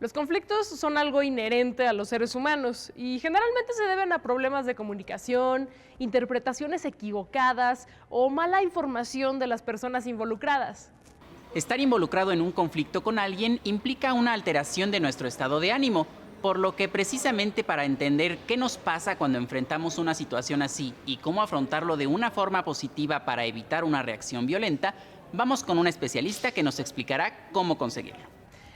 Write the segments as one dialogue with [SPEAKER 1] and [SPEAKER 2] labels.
[SPEAKER 1] Los conflictos son algo inherente a los seres humanos y generalmente se deben a problemas de comunicación, interpretaciones equivocadas o mala información de las personas involucradas.
[SPEAKER 2] Estar involucrado en un conflicto con alguien implica una alteración de nuestro estado de ánimo, por lo que precisamente para entender qué nos pasa cuando enfrentamos una situación así y cómo afrontarlo de una forma positiva para evitar una reacción violenta, vamos con un especialista que nos explicará cómo conseguirlo.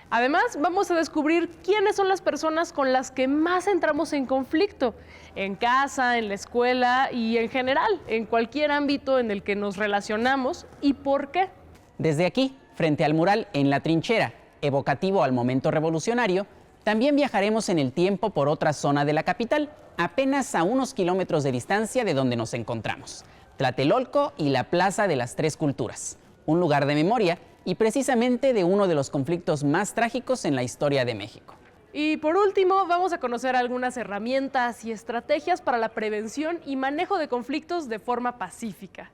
[SPEAKER 1] Además, vamos a descubrir quiénes son las personas con las que más entramos en conflicto, en casa, en la escuela y en general, en cualquier ámbito en el que nos relacionamos y por qué.
[SPEAKER 2] Desde aquí, frente al mural En la Trinchera, evocativo al momento revolucionario, también viajaremos en el tiempo por otra zona de la capital, apenas a unos kilómetros de distancia de donde nos encontramos, Tlatelolco y la Plaza de las Tres Culturas, un lugar de memoria y precisamente de uno de los conflictos más trágicos en la historia de México.
[SPEAKER 1] Y por último, vamos a conocer algunas herramientas y estrategias para la prevención y manejo de conflictos de forma pacífica.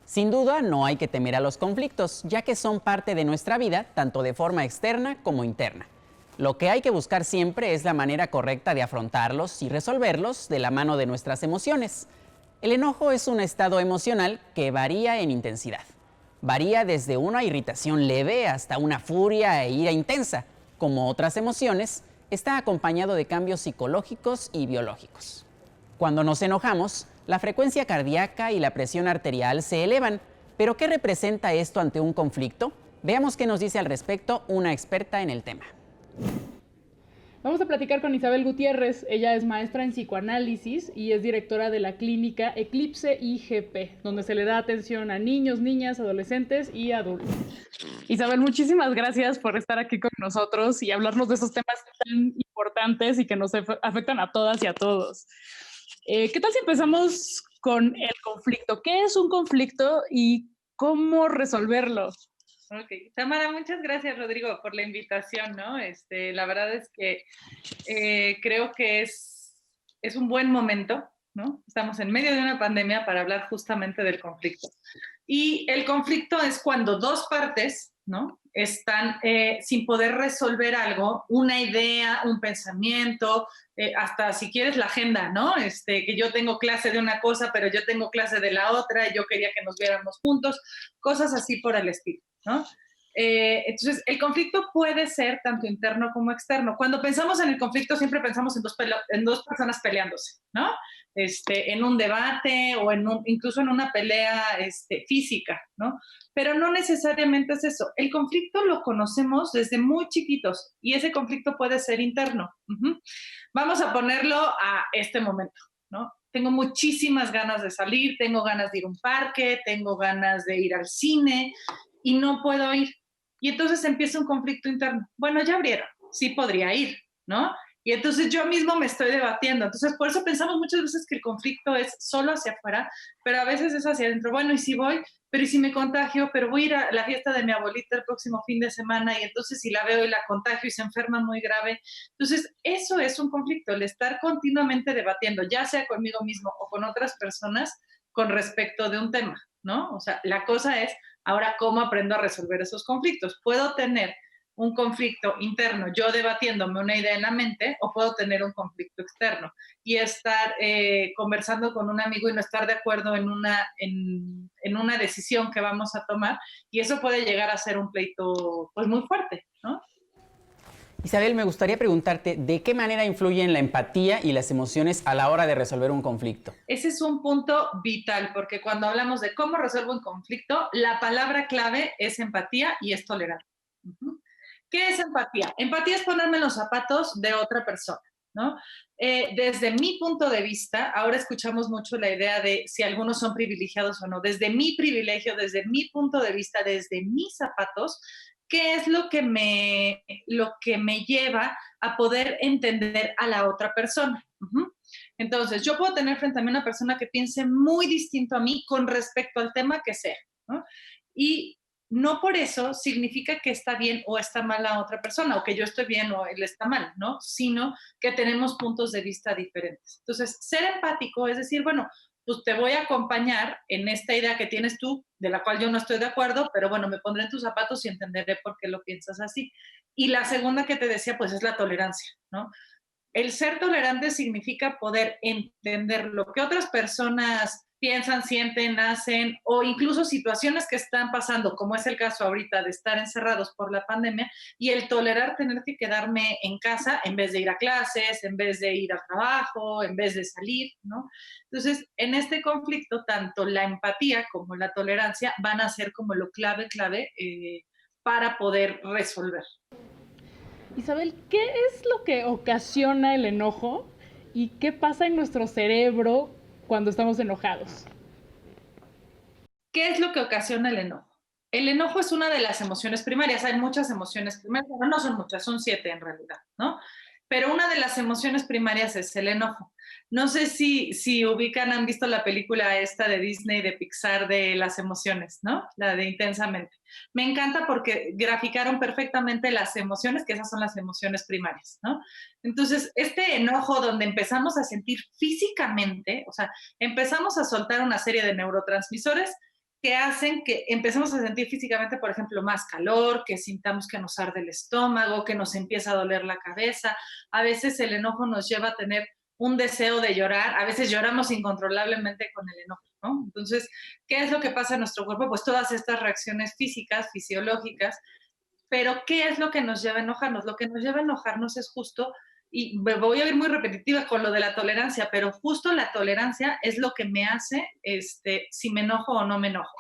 [SPEAKER 2] Sin duda, no hay que temer a los conflictos, ya que son parte de nuestra vida, tanto de forma externa como interna. Lo que hay que buscar siempre es la manera correcta de afrontarlos y resolverlos de la mano de nuestras emociones. El enojo es un estado emocional que varía en intensidad. Varía desde una irritación leve hasta una furia e ira intensa. Como otras emociones, está acompañado de cambios psicológicos y biológicos. Cuando nos enojamos, la frecuencia cardíaca y la presión arterial se elevan. ¿Pero qué representa esto ante un conflicto? Veamos qué nos dice al respecto una experta en el tema.
[SPEAKER 3] Vamos a platicar con Isabel Gutiérrez. Ella es maestra en psicoanálisis y es directora de la clínica Eclipse IGP, donde se le da atención a niños, niñas, adolescentes y adultos. Isabel, muchísimas gracias por estar aquí con nosotros y hablarnos de esos temas tan importantes y que nos afectan a todas y a todos. ¿Qué tal si empezamos con el conflicto? ¿Qué es un conflicto y cómo resolverlo?
[SPEAKER 4] Ok, Tamara, muchas gracias, Rodrigo, por la invitación, ¿no? La verdad es que creo que es un buen momento, ¿no? Estamos en medio de una pandemia para hablar justamente del conflicto. Y el conflicto es cuando dos partes, ¿no? Están sin poder resolver algo, una idea, un pensamiento, hasta si quieres la agenda, ¿no? Que yo tengo clase de una cosa, pero yo tengo clase de la otra, y yo quería que nos viéramos juntos, cosas así por el estilo, ¿no? Entonces, el conflicto puede ser tanto interno como externo. Cuando pensamos en el conflicto, siempre pensamos en dos personas peleándose, ¿no? En un debate o incluso en una pelea física, ¿no? Pero no necesariamente es eso. El conflicto lo conocemos desde muy chiquitos y ese conflicto puede ser interno. Vamos a ponerlo a este momento, ¿no? Tengo muchísimas ganas de salir, tengo ganas de ir a un parque, tengo ganas de ir al cine y no puedo ir. Y entonces empieza un conflicto interno. Bueno, ya abrieron, sí podría ir, ¿no? Y entonces yo mismo me estoy debatiendo. Entonces, por eso pensamos muchas veces que el conflicto es solo hacia afuera, pero a veces es hacia adentro. Bueno, y si voy, pero y si me contagio, pero voy a ir a la fiesta de mi abuelita el próximo fin de semana y entonces si la veo y la contagio y se enferma muy grave. Entonces, eso es un conflicto, el estar continuamente debatiendo, ya sea conmigo mismo o con otras personas con respecto de un tema, ¿no? O sea, la cosa es ahora cómo aprendo a resolver esos conflictos. Puedo tener un conflicto interno, yo debatiéndome una idea en la mente, o puedo tener un conflicto externo y estar conversando con un amigo y no estar de acuerdo en una decisión que vamos a tomar, y eso puede llegar a ser un pleito pues muy fuerte, ¿no?
[SPEAKER 2] Isabel, me gustaría preguntarte, ¿de qué manera influyen la empatía y las emociones a la hora de resolver un conflicto?
[SPEAKER 4] Ese es un punto vital, porque cuando hablamos de cómo resuelvo un conflicto, la palabra clave es empatía y es tolerancia. ¿Qué es empatía? Empatía es ponerme en los zapatos de otra persona, ¿no? Desde mi punto de vista, ahora escuchamos mucho la idea de si algunos son privilegiados o no. Desde mi privilegio, desde mi punto de vista, desde mis zapatos, ¿qué es lo que me lleva a poder entender a la otra persona? Entonces, yo puedo tener frente a mí una persona que piense muy distinto a mí con respecto al tema que sea, ¿no? Y no por eso significa que está bien o está mal la otra persona, o que yo estoy bien o él está mal, ¿no? Sino que tenemos puntos de vista diferentes. Entonces, ser empático es decir, bueno, pues te voy a acompañar en esta idea que tienes tú, de la cual yo no estoy de acuerdo, pero bueno, me pondré en tus zapatos y entenderé por qué lo piensas así. Y la segunda que te decía, pues es la tolerancia, ¿no? El ser tolerante significa poder entender lo que otras personas piensan, sienten, hacen, o incluso situaciones que están pasando, como es el caso ahorita de estar encerrados por la pandemia, y el tolerar tener que quedarme en casa en vez de ir a clases, en vez de ir al trabajo, en vez de salir, ¿no? Entonces, en este conflicto, tanto la empatía como la tolerancia van a ser como lo clave para poder resolver.
[SPEAKER 3] Isabel, ¿qué es lo que ocasiona el enojo y qué pasa en nuestro cerebro cuando estamos enojados?
[SPEAKER 4] ¿Qué es lo que ocasiona el enojo? El enojo es una de las emociones primarias. Hay muchas emociones primarias, pero no son muchas, son 7 en realidad, ¿no? Pero una de las emociones primarias es el enojo. No sé si ubican, han visto la película esta de Disney, de Pixar, de las emociones, ¿no? La de Intensamente. Me encanta porque graficaron perfectamente las emociones, que esas son las emociones primarias, ¿no? Entonces, este enojo donde empezamos a sentir físicamente, o sea, empezamos a soltar una serie de neurotransmisores que hacen que empecemos a sentir físicamente, por ejemplo, más calor, que sintamos que nos arde el estómago, que nos empieza a doler la cabeza. A veces el enojo nos lleva a tener un deseo de llorar, a veces lloramos incontrolablemente con el enojo, ¿no? Entonces, ¿qué es lo que pasa en nuestro cuerpo? Pues todas estas reacciones físicas, fisiológicas, pero ¿qué es lo que nos lleva a enojarnos? Lo que nos lleva a enojarnos es justo, y me voy a ir muy repetitiva con lo de la tolerancia, pero justo la tolerancia es lo que me hace si me enojo o no me enojo.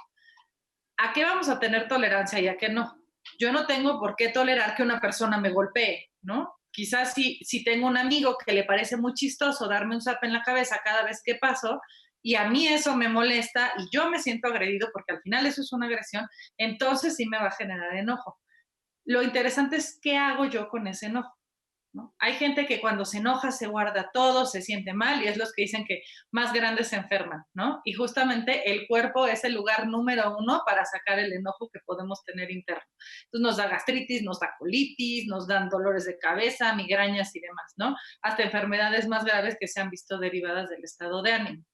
[SPEAKER 4] ¿A qué vamos a tener tolerancia y a qué no? Yo no tengo por qué tolerar que una persona me golpee, ¿no? Quizás si tengo un amigo que le parece muy chistoso darme un zap en la cabeza cada vez que paso, y a mí eso me molesta y yo me siento agredido, porque al final eso es una agresión, entonces sí me va a generar enojo. Lo interesante es qué hago yo con ese enojo, ¿no? Hay gente que cuando se enoja se guarda todo, se siente mal, y es los que dicen que más grandes se enferman, ¿no? Y justamente el cuerpo es el lugar número 1 para sacar el enojo que podemos tener interno. Entonces nos da gastritis, nos da colitis, nos dan dolores de cabeza, migrañas y demás, ¿no? Hasta enfermedades más graves que se han visto derivadas del estado de ánimo.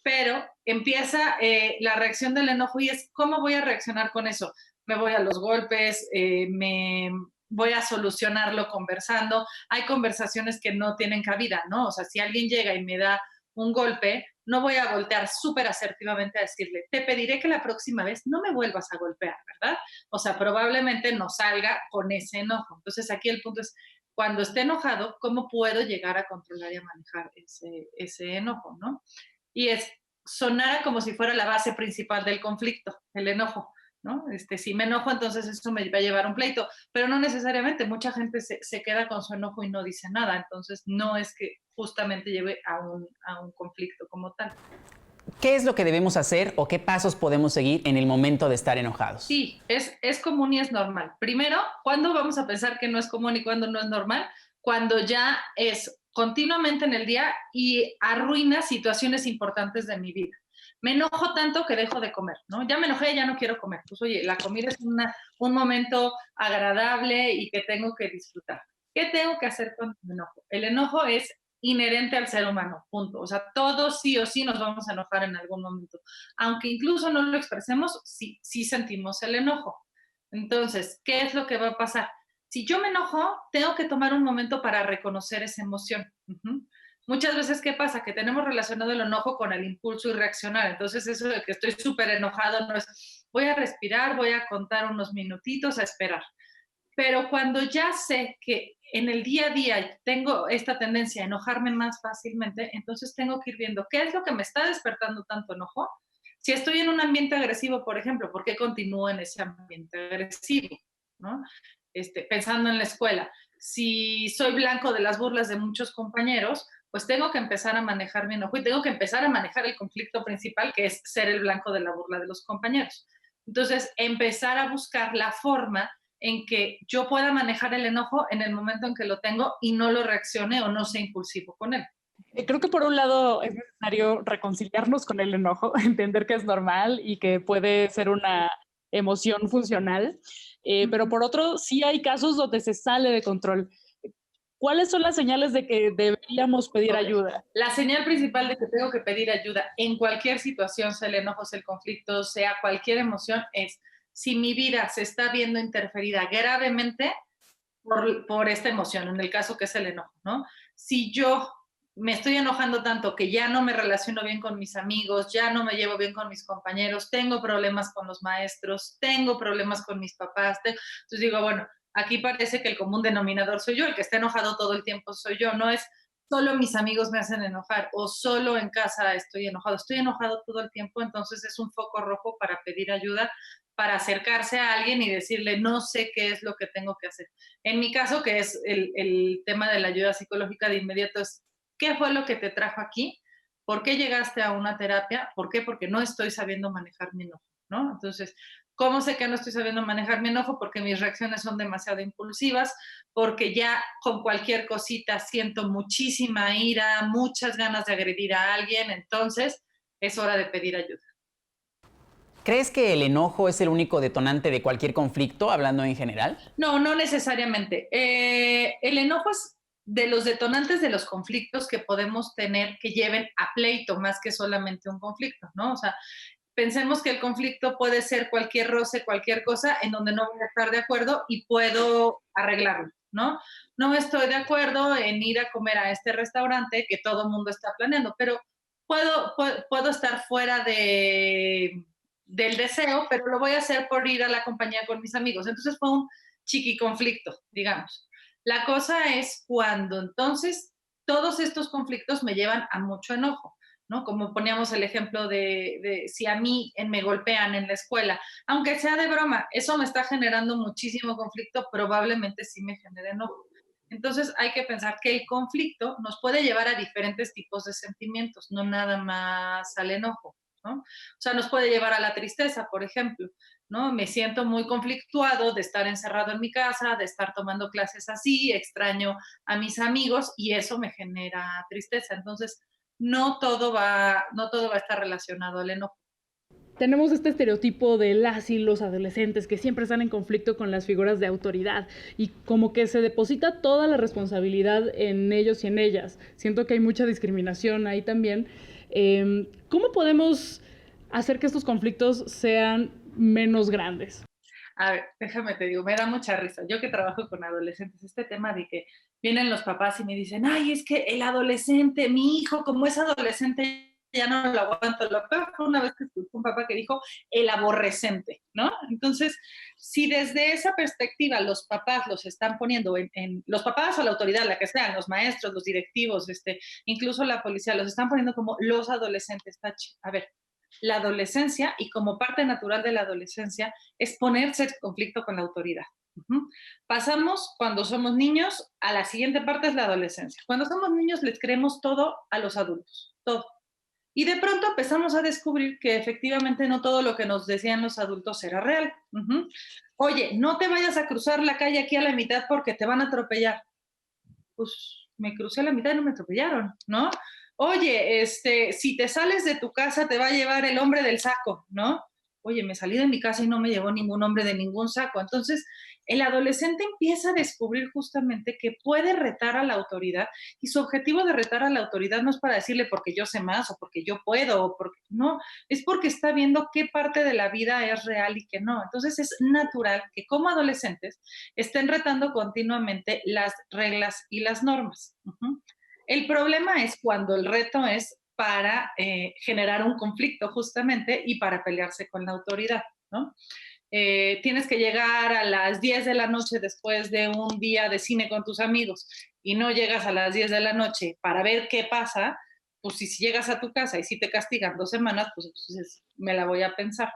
[SPEAKER 4] Pero empieza la reacción del enojo, y es cómo voy a reaccionar con eso. Me voy a los golpes, me voy a solucionarlo conversando. Hay conversaciones que no tienen cabida, ¿no? O sea, si alguien llega y me da un golpe, no voy a voltear súper asertivamente a decirle, te pediré que la próxima vez no me vuelvas a golpear, ¿verdad? O sea, probablemente no salga con ese enojo. Entonces, aquí el punto es, cuando esté enojado, ¿cómo puedo llegar a controlar y a manejar ese enojo, ¿no? Y sonara como si fuera la base principal del conflicto, el enojo, ¿no? Si me enojo, entonces eso me va a llevar a un pleito, pero no necesariamente. Mucha gente se queda con su enojo y no dice nada, entonces no es que justamente lleve a un conflicto como tal.
[SPEAKER 2] ¿Qué es lo que debemos hacer o qué pasos podemos seguir en el momento de estar enojados?
[SPEAKER 4] Sí, es común y es normal. Primero, ¿cuándo vamos a pensar que no es común y cuándo no es normal? Cuando ya es continuamente en el día y arruina situaciones importantes de mi vida. Me enojo tanto que dejo de comer, ¿no? Ya me enojé, ya no quiero comer. Pues oye, la comida es un momento agradable y que tengo que disfrutar. ¿Qué tengo que hacer con el enojo? El enojo es inherente al ser humano, punto. O sea, todos sí o sí nos vamos a enojar en algún momento. Aunque incluso no lo expresemos, sí sentimos el enojo. Entonces, ¿qué es lo que va a pasar? Si yo me enojo, tengo que tomar un momento para reconocer esa emoción. Muchas veces, ¿qué pasa? Que tenemos relacionado el enojo con el impulso y reaccionar. Entonces, eso de que estoy súper enojado no es, voy a respirar, voy a contar unos minutitos, a esperar. Pero cuando ya sé que en el día a día tengo esta tendencia a enojarme más fácilmente, entonces tengo que ir viendo qué es lo que me está despertando tanto enojo. Si estoy en un ambiente agresivo, por ejemplo, ¿por qué continúo en ese ambiente agresivo? ¿No? Pensando en la escuela, si soy blanco de las burlas de muchos compañeros, pues tengo que empezar a manejar mi enojo y tengo que empezar a manejar el conflicto principal, que es ser el blanco de la burla de los compañeros. Entonces, empezar a buscar la forma en que yo pueda manejar el enojo en el momento en que lo tengo y no lo reaccione o no sea impulsivo con él.
[SPEAKER 3] Creo que por un lado es necesario reconciliarnos con el enojo, entender que es normal y que puede ser una emoción funcional, pero por otro sí hay casos donde se sale de control. ¿Cuáles son las señales de que deberíamos pedir
[SPEAKER 4] Ok.
[SPEAKER 3] ayuda?
[SPEAKER 4] La señal principal de que tengo que pedir ayuda en cualquier situación, sea el enojo, sea el conflicto, sea cualquier emoción, es si mi vida se está viendo interferida gravemente por esta emoción, en el caso que es el enojo, ¿no? Si yo me estoy enojando tanto que ya no me relaciono bien con mis amigos, ya no me llevo bien con mis compañeros, tengo problemas con los maestros, tengo problemas con mis papás, entonces digo, bueno, aquí parece que el común denominador soy yo, el que está enojado todo el tiempo soy yo, no es solo mis amigos me hacen enojar o solo en casa estoy enojado todo el tiempo, entonces es un foco rojo para pedir ayuda, para acercarse a alguien y decirle, no sé qué es lo que tengo que hacer. En mi caso, que es el tema de la ayuda psicológica de inmediato, es ¿qué fue lo que te trajo aquí? ¿Por qué llegaste a una terapia? ¿Por qué? Porque no estoy sabiendo manejar mi enojo, ¿no? Entonces, ¿cómo sé que no estoy sabiendo manejar mi enojo? Porque mis reacciones son demasiado impulsivas, porque ya con cualquier cosita siento muchísima ira, muchas ganas de agredir a alguien, entonces es hora de pedir ayuda.
[SPEAKER 2] ¿Crees que el enojo es el único detonante de cualquier conflicto, hablando en general?
[SPEAKER 4] No, no necesariamente. El enojo es de los detonantes de los conflictos que podemos tener que lleven a pleito más que solamente un conflicto, ¿no? O sea, pensemos que el conflicto puede ser cualquier roce, cualquier cosa en donde no voy a estar de acuerdo y puedo arreglarlo, ¿no? No estoy de acuerdo en ir a comer a este restaurante que todo el mundo está planeando, pero puedo estar fuera del deseo, pero lo voy a hacer por ir a la compañía con mis amigos. Entonces fue un chiqui conflicto, digamos. La cosa es cuando entonces todos estos conflictos me llevan a mucho enojo. ¿No? Como poníamos el ejemplo de si a mí me golpean en la escuela, aunque sea de broma, eso me está generando muchísimo conflicto, probablemente sí me genere enojo. Entonces hay que pensar que el conflicto nos puede llevar a diferentes tipos de sentimientos, no nada más al enojo, ¿no? O sea, nos puede llevar a la tristeza, por ejemplo, ¿no? Me siento muy conflictuado de estar encerrado en mi casa, de estar tomando clases así, extraño a mis amigos y eso me genera tristeza. Entonces, no todo va a estar relacionado al enojo.
[SPEAKER 3] Tenemos este estereotipo de las y los adolescentes que siempre están en conflicto con las figuras de autoridad y como que se deposita toda la responsabilidad en ellos y en ellas. Siento que hay mucha discriminación ahí también. ¿Cómo podemos hacer que estos conflictos sean menos grandes?
[SPEAKER 4] A ver, déjame te digo, me da mucha risa. Yo que trabajo con adolescentes, este tema de que vienen los papás y me dicen, ay, es que el adolescente, mi hijo, como es adolescente, ya no lo aguanto. Lo peor fue una vez que escuché un papá que dijo el aborrecente, ¿no? Entonces, si desde esa perspectiva los papás los están poniendo los papás o la autoridad, la que sean, los maestros, los directivos, incluso la policía, los están poniendo como los adolescentes, tache. A ver, la adolescencia y como parte natural de la adolescencia es ponerse en conflicto con la autoridad. Uh-huh. Pasamos cuando somos niños a la siguiente parte es la adolescencia. Cuando somos niños les creemos todo a los adultos, todo. Y de pronto empezamos a descubrir que efectivamente no todo lo que nos decían los adultos era real. Uh-huh. Oye, no te vayas a cruzar la calle aquí a la mitad porque te van a atropellar. Pues me crucé a la mitad y no me atropellaron, ¿no? Oye, si te sales de tu casa te va a llevar el hombre del saco, ¿no? Oye, me salí de mi casa y no me llevó ningún hombre de ningún saco. Entonces, el adolescente empieza a descubrir justamente que puede retar a la autoridad y su objetivo de retar a la autoridad no es para decirle porque yo sé más o porque yo puedo o porque no, es porque está viendo qué parte de la vida es real y qué no. Entonces, es natural que como adolescentes estén retando continuamente las reglas y las normas. Uh-huh. El problema es cuando el reto es para generar un conflicto justamente y para pelearse con la autoridad, ¿no? Tienes que llegar a las 10 de la noche después de un día de cine con tus amigos y no llegas a las 10 de la noche para ver qué pasa, pues si llegas a tu casa y si te castigan 2 semanas, pues entonces me la voy a pensar.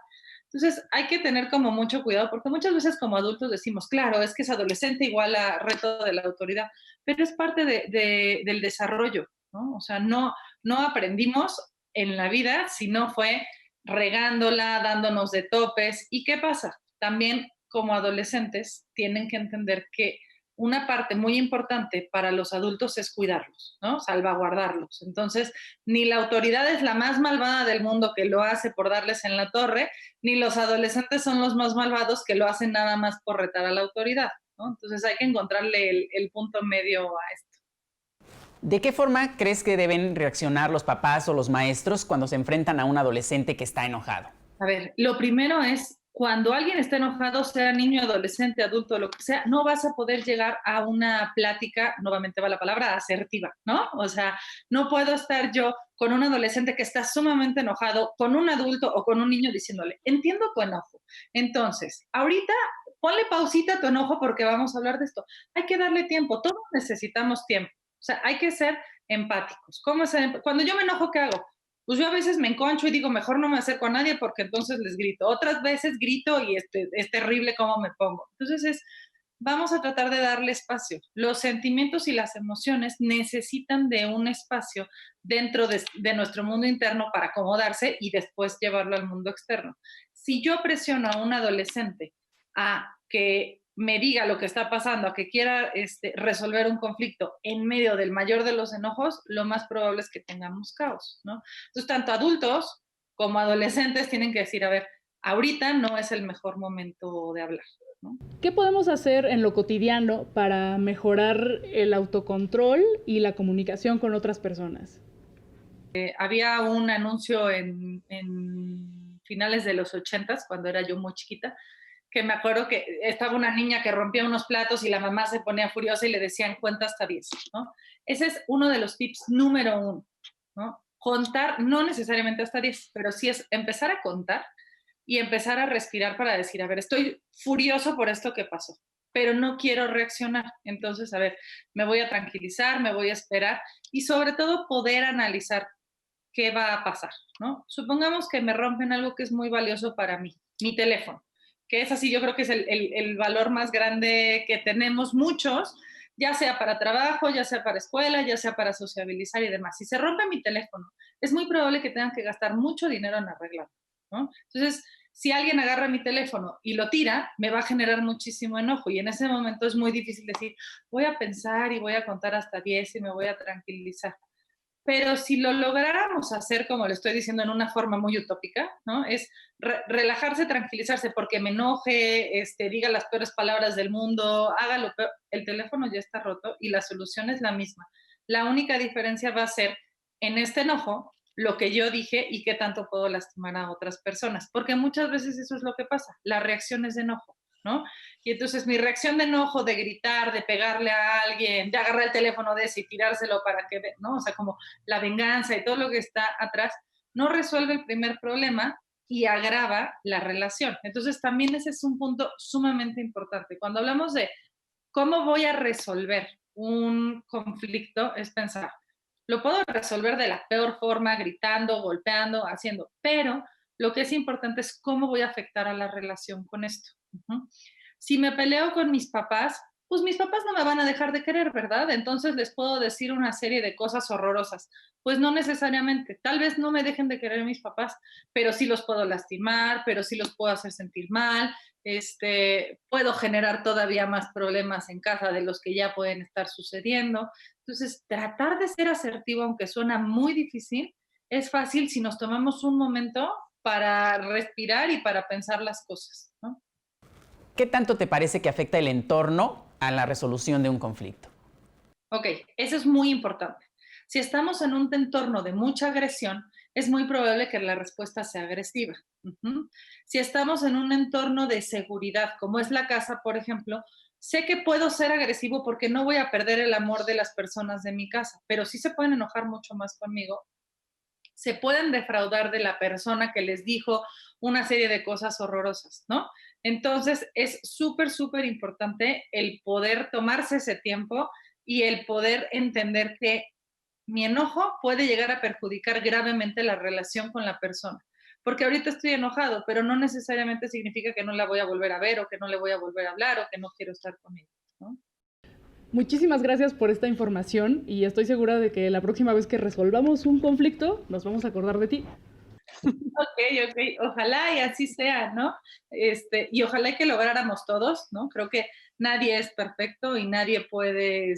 [SPEAKER 4] Entonces hay que tener como mucho cuidado porque muchas veces como adultos decimos, claro, es que es adolescente igual a reto de la autoridad, pero es parte del desarrollo, ¿no? O sea, no aprendimos en la vida si no fue regándola, dándonos de topes. ¿Y qué pasa? También como adolescentes tienen que entender que una parte muy importante para los adultos es cuidarlos, ¿no? Salvaguardarlos. Entonces, ni la autoridad es la más malvada del mundo que lo hace por darles en la torre, ni los adolescentes son los más malvados que lo hacen nada más por retar a la autoridad. ¿no? Entonces hay que encontrarle el punto medio a esto.
[SPEAKER 2] ¿De qué forma crees que deben reaccionar los papás o los maestros cuando se enfrentan a un adolescente que está enojado?
[SPEAKER 4] A ver, lo primero es, cuando alguien está enojado, sea niño, adolescente, adulto, lo que sea, no vas a poder llegar a una plática, nuevamente va la palabra, asertiva, ¿no? O sea, no puedo estar yo con un adolescente que está sumamente enojado, con un adulto o con un niño diciéndole, entiendo tu enojo. Entonces, ahorita ponle pausita a tu enojo porque vamos a hablar de esto. Hay que darle tiempo, todos necesitamos tiempo. O sea, hay que ser empáticos. Cuando yo me enojo, ¿qué hago? Pues yo a veces me enconcho y digo, mejor no me acerco a nadie porque entonces les grito. Otras veces grito y es terrible cómo me pongo. Entonces vamos a tratar de darle espacio. Los sentimientos y las emociones necesitan de un espacio dentro de nuestro mundo interno para acomodarse y después llevarlo al mundo externo. Si yo presiono a un adolescente a que me diga lo que está pasando, a que quiera resolver un conflicto en medio del mayor de los enojos, lo más probable es que tengamos caos, ¿no? Entonces, tanto adultos como adolescentes tienen que decir, a ver, ahorita no es el mejor momento de hablar, ¿no?
[SPEAKER 3] ¿Qué podemos hacer en lo cotidiano para mejorar el autocontrol y la comunicación con otras personas?
[SPEAKER 4] Había un anuncio en finales de los 80s, cuando era yo muy chiquita, que me acuerdo que estaba una niña que rompía unos platos y la mamá se ponía furiosa y le decían cuenta hasta 10, ¿no? Ese es uno de los tips número 1, ¿no? Contar, no necesariamente hasta 10, pero sí es empezar a contar y empezar a respirar para decir, a ver, estoy furioso por esto que pasó, pero no quiero reaccionar. Entonces, a ver, me voy a tranquilizar, me voy a esperar y sobre todo poder analizar qué va a pasar, ¿no? Supongamos que me rompen algo que es muy valioso para mí, mi teléfono, que es así, yo creo que es el valor más grande que tenemos muchos, ya sea para trabajo, ya sea para escuela, ya sea para sociabilizar y demás. Si se rompe mi teléfono, es muy probable que tengan que gastar mucho dinero en arreglarlo, ¿no? Entonces, si alguien agarra mi teléfono y lo tira, me va a generar muchísimo enojo y en ese momento es muy difícil decir, voy a pensar y voy a contar hasta 10 y me voy a tranquilizar. Pero si lo lográramos hacer, como le estoy diciendo, en una forma muy utópica, ¿no? Es relajarse, tranquilizarse, porque me enoje, diga las peores palabras del mundo, haga lo peor. El teléfono ya está roto y la solución es la misma. La única diferencia va a ser en este enojo lo que yo dije y qué tanto puedo lastimar a otras personas, porque muchas veces eso es lo que pasa, la reacción es de enojo, ¿no? Y entonces mi reacción de enojo, de gritar, de pegarle a alguien, de agarrar el teléfono de ese y tirárselo para que, ¿no? O sea, como la venganza y todo lo que está atrás, no resuelve el primer problema y agrava la relación. Entonces también ese es un punto sumamente importante. Cuando hablamos de cómo voy a resolver un conflicto, es pensar, lo puedo resolver de la peor forma, gritando, golpeando, haciendo, pero lo que es importante es cómo voy a afectar a la relación con esto. Uh-huh. Si me peleo con mis papás, pues mis papás no me van a dejar de querer, ¿verdad? Entonces les puedo decir una serie de cosas horrorosas. Pues no necesariamente. Tal vez no me dejen de querer mis papás, pero sí los puedo lastimar, pero sí los puedo hacer sentir mal. Puedo generar todavía más problemas en casa de los que ya pueden estar sucediendo. Entonces, tratar de ser asertivo, aunque suena muy difícil, es fácil si nos tomamos un momento para respirar y para pensar las cosas, ¿no?
[SPEAKER 2] ¿Qué tanto te parece que afecta el entorno a la resolución de un conflicto?
[SPEAKER 4] Ok, eso es muy importante. Si estamos en un entorno de mucha agresión, es muy probable que la respuesta sea agresiva. Uh-huh. Si estamos en un entorno de seguridad, como es la casa, por ejemplo, sé que puedo ser agresivo porque no voy a perder el amor de las personas de mi casa, pero sí se pueden enojar mucho más conmigo. Se pueden defraudar de la persona que les dijo una serie de cosas horrorosas, ¿no? Entonces es súper, súper importante el poder tomarse ese tiempo y el poder entender que mi enojo puede llegar a perjudicar gravemente la relación con la persona. Porque ahorita estoy enojado, pero no necesariamente significa que no la voy a volver a ver o que no le voy a volver a hablar o que no quiero estar con ella, ¿no?
[SPEAKER 3] Muchísimas gracias por esta información y estoy segura de que la próxima vez que resolvamos un conflicto nos vamos a acordar de ti.
[SPEAKER 4] Ok, ojalá y así sea, ¿no? Y ojalá que lográramos todos, ¿no? Creo que nadie es perfecto y nadie puede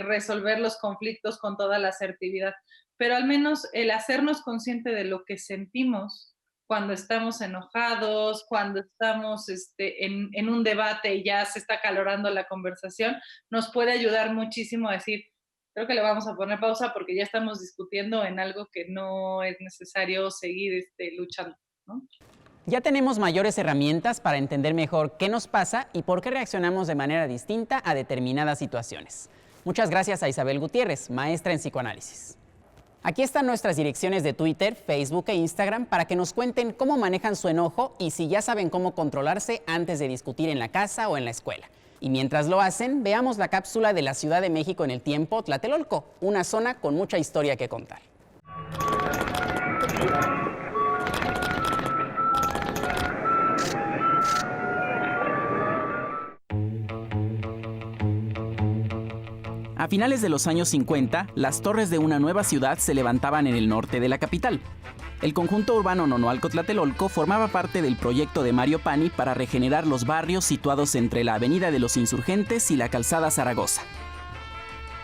[SPEAKER 4] resolver los conflictos con toda la asertividad, pero al menos el hacernos consciente de lo que sentimos cuando estamos enojados, cuando estamos en un debate y ya se está acalorando la conversación, nos puede ayudar muchísimo a decir, creo que le vamos a poner pausa porque ya estamos discutiendo en algo que no es necesario seguir luchando, ¿no?
[SPEAKER 2] Ya tenemos mayores herramientas para entender mejor qué nos pasa y por qué reaccionamos de manera distinta a determinadas situaciones. Muchas gracias a Isabel Gutiérrez, maestra en psicoanálisis. Aquí están nuestras direcciones de Twitter, Facebook e Instagram para que nos cuenten cómo manejan su enojo y si ya saben cómo controlarse antes de discutir en la casa o en la escuela. Y mientras lo hacen, veamos la cápsula de la Ciudad de México en el tiempo, Tlatelolco, una zona con mucha historia que contar. A finales de los años 50, las torres de una nueva ciudad se levantaban en el norte de la capital. El conjunto urbano Nonoalco-Tlatelolco formaba parte del proyecto de Mario Pani para regenerar los barrios situados entre la Avenida de los Insurgentes y la Calzada Zaragoza.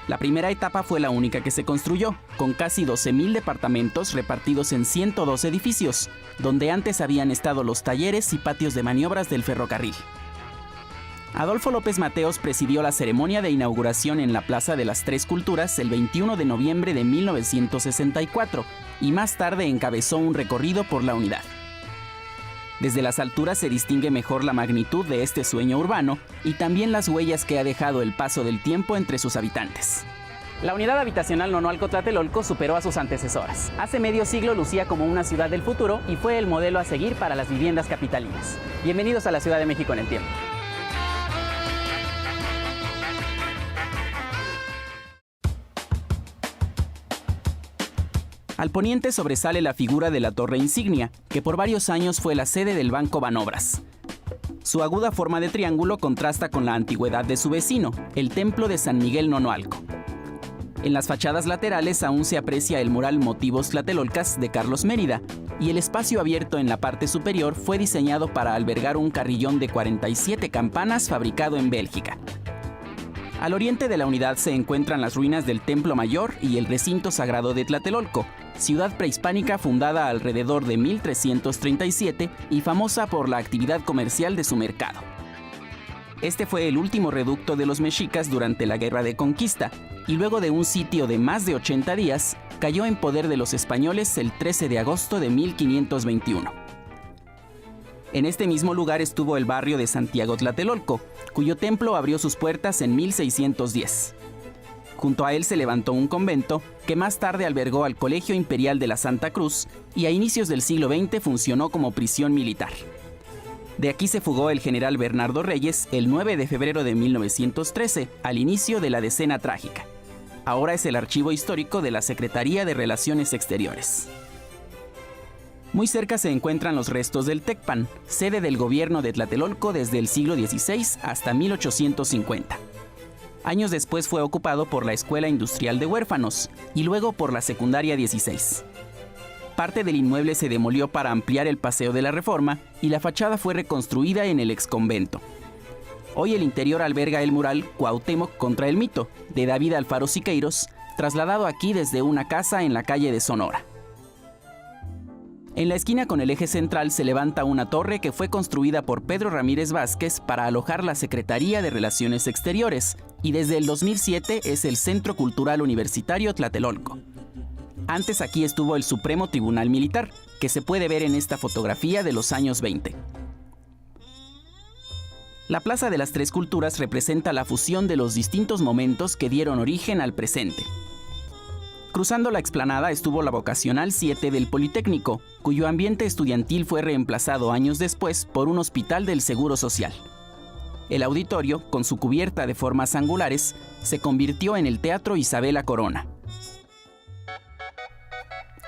[SPEAKER 2] La primera etapa fue la única que se construyó, con casi 12,000 departamentos repartidos en 102 edificios, donde antes habían estado los talleres y patios de maniobras del ferrocarril. Adolfo López Mateos presidió la ceremonia de inauguración en la Plaza de las Tres Culturas el 21 de noviembre de 1964 y más tarde encabezó un recorrido por la unidad. Desde las alturas se distingue mejor la magnitud de este sueño urbano y también las huellas que ha dejado el paso del tiempo entre sus habitantes. La unidad habitacional Nonoalco-Tlatelolco superó a sus antecesoras. Hace medio siglo lucía como una ciudad del futuro y fue el modelo a seguir para las viviendas capitalinas. Bienvenidos a la Ciudad de México en el tiempo. Al poniente sobresale la figura de la Torre Insignia, que por varios años fue la sede del Banco Banobras. Su aguda forma de triángulo contrasta con la antigüedad de su vecino, el Templo de San Miguel Nonoalco. En las fachadas laterales aún se aprecia el mural Motivos Tlatelolcas de Carlos Mérida, y el espacio abierto en la parte superior fue diseñado para albergar un carrillón de 47 campanas fabricado en Bélgica. Al oriente de la unidad se encuentran las ruinas del Templo Mayor y el recinto sagrado de Tlatelolco, ciudad prehispánica fundada alrededor de 1337 y famosa por la actividad comercial de su mercado. Este fue el último reducto de los mexicas durante la Guerra de Conquista y luego de un sitio de más de 80 días, cayó en poder de los españoles el 13 de agosto de 1521. En este mismo lugar estuvo el barrio de Santiago Tlatelolco, cuyo templo abrió sus puertas en 1610. Junto a él se levantó un convento que más tarde albergó al Colegio Imperial de la Santa Cruz y a inicios del siglo XX funcionó como prisión militar. De aquí se fugó el general Bernardo Reyes el 9 de febrero de 1913, al inicio de la Decena Trágica. Ahora es el archivo histórico de la Secretaría de Relaciones Exteriores. Muy cerca se encuentran los restos del Tecpan, sede del gobierno de Tlatelolco desde el siglo XVI hasta 1850. Años después fue ocupado por la Escuela Industrial de Huérfanos y luego por la Secundaria 16. Parte del inmueble se demolió para ampliar el Paseo de la Reforma y la fachada fue reconstruida en el exconvento. Hoy el interior alberga el mural Cuauhtémoc contra el mito, de David Alfaro Siqueiros, trasladado aquí desde una casa en la calle de Sonora. En la esquina con el eje central se levanta una torre que fue construida por Pedro Ramírez Vázquez para alojar la Secretaría de Relaciones Exteriores y desde el 2007 es el Centro Cultural Universitario Tlatelolco. Antes aquí estuvo el Supremo Tribunal Militar, que se puede ver en esta fotografía de los años 20. La Plaza de las Tres Culturas representa la fusión de los distintos momentos que dieron origen al presente. Cruzando la explanada estuvo la Vocacional 7 del Politécnico, cuyo ambiente estudiantil fue reemplazado años después por un hospital del Seguro Social. El auditorio, con su cubierta de formas angulares, se convirtió en el Teatro Isabela Corona.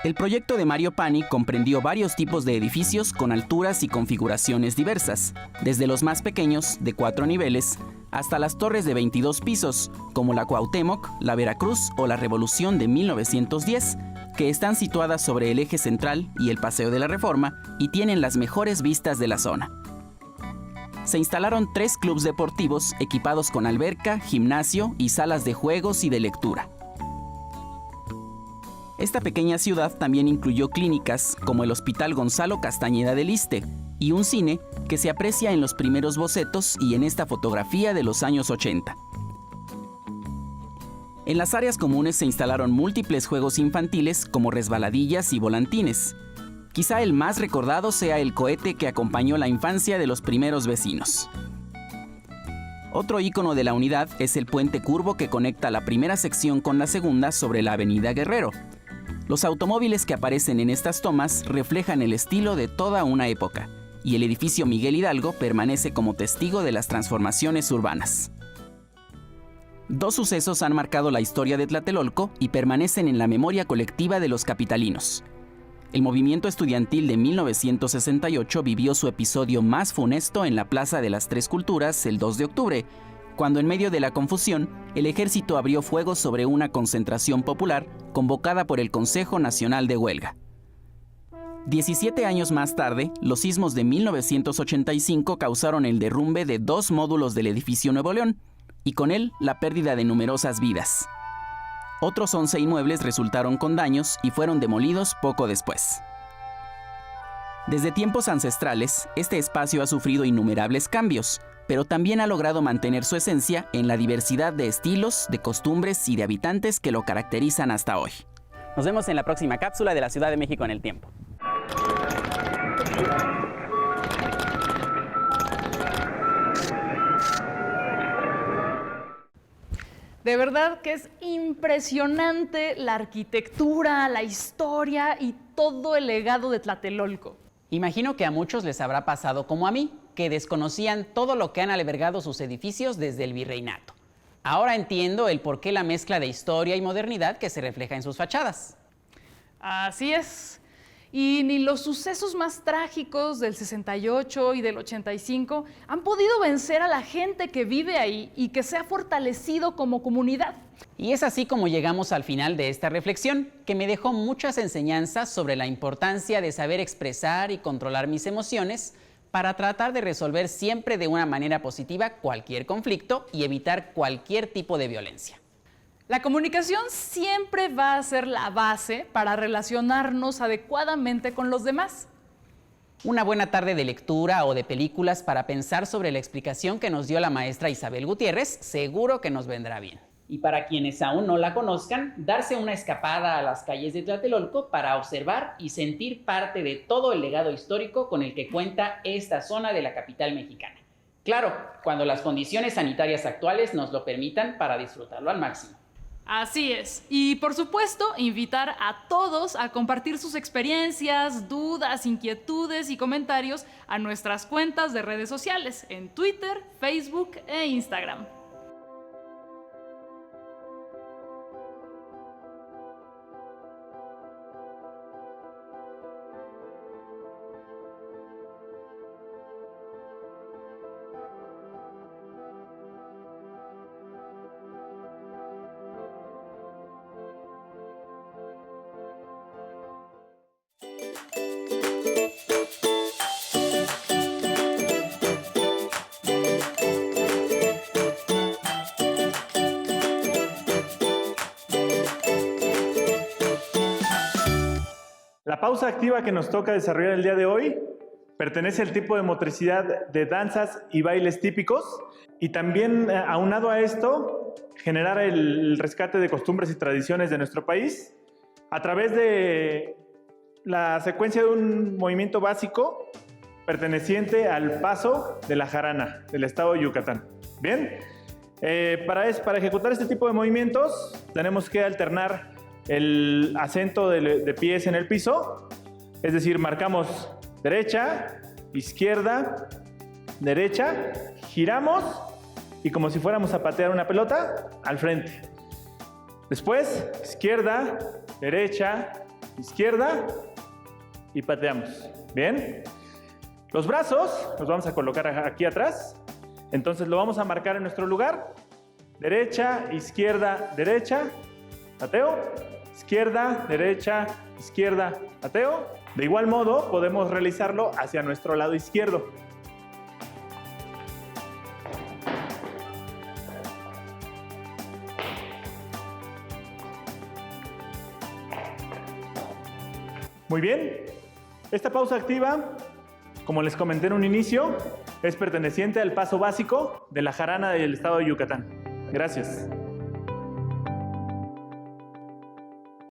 [SPEAKER 2] El proyecto de Mario Pani comprendió varios tipos de edificios con alturas y configuraciones diversas, desde los más pequeños, de 4 niveles, hasta las torres de 22 pisos, como la Cuauhtémoc, la Veracruz o la Revolución de 1910, que están situadas sobre el eje central y el Paseo de la Reforma y tienen las mejores vistas de la zona. Se instalaron 3 clubes deportivos equipados con alberca, gimnasio y salas de juegos y de lectura. Esta pequeña ciudad también incluyó clínicas como el Hospital Gonzalo Castañeda del Iste y un cine que se aprecia en los primeros bocetos y en esta fotografía de los años 80. En las áreas comunes se instalaron múltiples juegos infantiles como resbaladillas y volantines. Quizá el más recordado sea el cohete que acompañó la infancia de los primeros vecinos. Otro ícono de la unidad es el puente curvo que conecta la primera sección con la segunda sobre la avenida Guerrero. Los automóviles que aparecen en estas tomas reflejan el estilo de toda una época, y el edificio Miguel Hidalgo permanece como testigo de las transformaciones urbanas. Dos sucesos han marcado la historia de Tlatelolco y permanecen en la memoria colectiva de los capitalinos. El movimiento estudiantil de 1968 vivió su episodio más funesto en la Plaza de las Tres Culturas el 2 de octubre, cuando en medio de la confusión, el ejército abrió fuego sobre una concentración popular convocada por el Consejo Nacional de Huelga. 17 años más tarde, los sismos de 1985 causaron el derrumbe de 2 módulos del edificio Nuevo León, y con él la pérdida de numerosas vidas. Otros 11 inmuebles resultaron con daños y fueron demolidos poco después. Desde tiempos ancestrales, este espacio ha sufrido innumerables cambios, pero también ha logrado mantener su esencia en la diversidad de estilos, de costumbres y de habitantes que lo caracterizan hasta hoy. Nos vemos en la próxima cápsula de la Ciudad de México en el tiempo.
[SPEAKER 3] De verdad que es impresionante la arquitectura, la historia y todo el legado de Tlatelolco.
[SPEAKER 2] Imagino que a muchos les habrá pasado como a mí, que desconocían todo lo que han albergado sus edificios desde el virreinato. Ahora entiendo el porqué la mezcla de historia y modernidad que se refleja en sus fachadas.
[SPEAKER 3] Así es. Y ni los sucesos más trágicos del 68 y del 85 han podido vencer a la gente que vive ahí y que se ha fortalecido como comunidad.
[SPEAKER 2] Y es así como llegamos al final de esta reflexión, que me dejó muchas enseñanzas sobre la importancia de saber expresar y controlar mis emociones para tratar de resolver siempre de una manera positiva cualquier conflicto y evitar cualquier tipo de violencia.
[SPEAKER 3] La comunicación siempre va a ser la base para relacionarnos adecuadamente con los demás.
[SPEAKER 2] Una buena tarde de lectura o de películas para pensar sobre la explicación que nos dio la maestra Isabel Gutiérrez seguro que nos vendrá bien. Y para quienes aún no la conozcan, darse una escapada a las calles de Tlatelolco para observar y sentir parte de todo el legado histórico con el que cuenta esta zona de la capital mexicana. Claro, cuando las condiciones sanitarias actuales nos lo permitan para disfrutarlo al máximo.
[SPEAKER 3] Así es. Y por supuesto, invitar a todos a compartir sus experiencias, dudas, inquietudes y comentarios a nuestras cuentas de redes sociales en Twitter, Facebook e Instagram.
[SPEAKER 5] La pausa activa que nos toca desarrollar el día de hoy pertenece al tipo de motricidad de danzas y bailes típicos y también, aunado a esto, generar el rescate de costumbres y tradiciones de nuestro país a través de la secuencia de un movimiento básico perteneciente al paso de la jarana del estado de Yucatán. Bien, para ejecutar este tipo de movimientos tenemos que alternar el acento de pies en el piso, es decir, marcamos derecha, izquierda, derecha, giramos y como si fuéramos a patear una pelota, al frente. Después, izquierda, derecha, izquierda y pateamos. Bien. Los brazos los vamos a colocar aquí atrás, entonces lo vamos a marcar en nuestro lugar. Derecha, izquierda, derecha, pateo. Izquierda, derecha, izquierda, pateo. De igual modo, podemos realizarlo hacia nuestro lado izquierdo. Muy bien. Esta pausa activa, como les comenté en un inicio, es perteneciente al paso básico de la jarana del estado de Yucatán. Gracias.